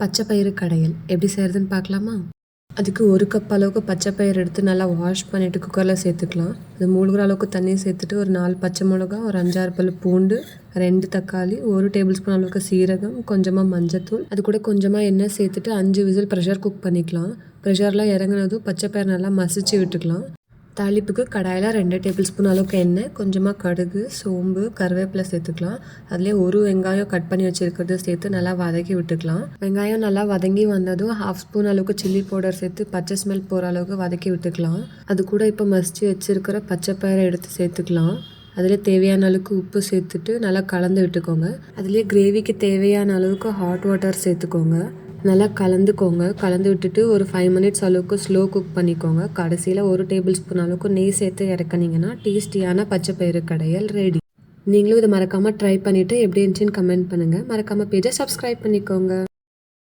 பச்சை பயிறு கடையல் எப்படி செய்கிறதுன்னு பார்க்கலாமா? அதுக்கு 1 கப் அளவுக்கு பச்சை பயிறு எடுத்து நல்லா வாஷ் பண்ணிவிட்டு குக்கரில் சேர்த்துக்கலாம். அது மூழ்கிற அளவுக்கு தண்ணி சேர்த்துட்டு ஒரு 4 பச்சை மிளகா, ஒரு 5-6 பல் பூண்டு, 2 தக்காளி, 1 டேபிள் ஸ்பூன் அளவுக்கு சீரகம், கொஞ்சமாக மஞ்சத்தூள், அது கூட கொஞ்சமாக எண்ணெய் சேர்த்துட்டு 5 விசில் ப்ரெஷர் குக் பண்ணிக்கலாம். ப்ரெஷர்லாம் இறங்குனதும் பச்சை பயிறு நல்லா மசிச்சு விட்டுக்கலாம். தாளிப்புக்கு கடாயில் 2 டேபிள் ஸ்பூன் அளவுக்கு எண்ணெய், கொஞ்சமாக கடுகு, சோம்பு, கருவேப்பிலை சேர்த்துக்கலாம். அதிலே ஒரு வெங்காயம் கட் பண்ணி வச்சுருக்கிறது சேர்த்து நல்லா வதக்கி விட்டுக்கலாம். வெங்காயம் நல்லா வதங்கி வந்ததும் 1/2 ஸ்பூன் அளவுக்கு சில்லி பவுடர் சேர்த்து பச்சை ஸ்மெல் போகிற அளவுக்கு வதக்கி விட்டுக்கலாம். அது கூட இப்போ மசிச்சு வச்சுருக்கிற பச்சை பயிரை எடுத்து சேர்த்துக்கலாம். அதில் தேவையான அளவுக்கு உப்பு சேர்த்துட்டு நல்லா கலந்து விட்டுக்கோங்க. அதிலே கிரேவிக்கு தேவையான அளவுக்கு ஹாட் வாட்டர் சேர்த்துக்கோங்க. நல்லா கலந்து விட்டுட்டு ஒரு 5 மினிட்ஸ் அளவுக்கு ஸ்லோ குக் பண்ணிக்கோங்க. கடைசியில் 1 டேபிள் ஸ்பூன் அளவுக்கு நெய் சேர்த்து இறக்குனீங்கன்னா டேஸ்டியான பச்சை பயிறு கடையல் ரெடி. நீங்களும் இதை மறக்காமல் ட்ரை பண்ணிவிட்டு எப்படி இருந்துச்சுன்னு கமெண்ட் பண்ணுங்கள். மறக்காமல் பேஜை சப்ஸ்கிரைப் பண்ணிக்கோங்க.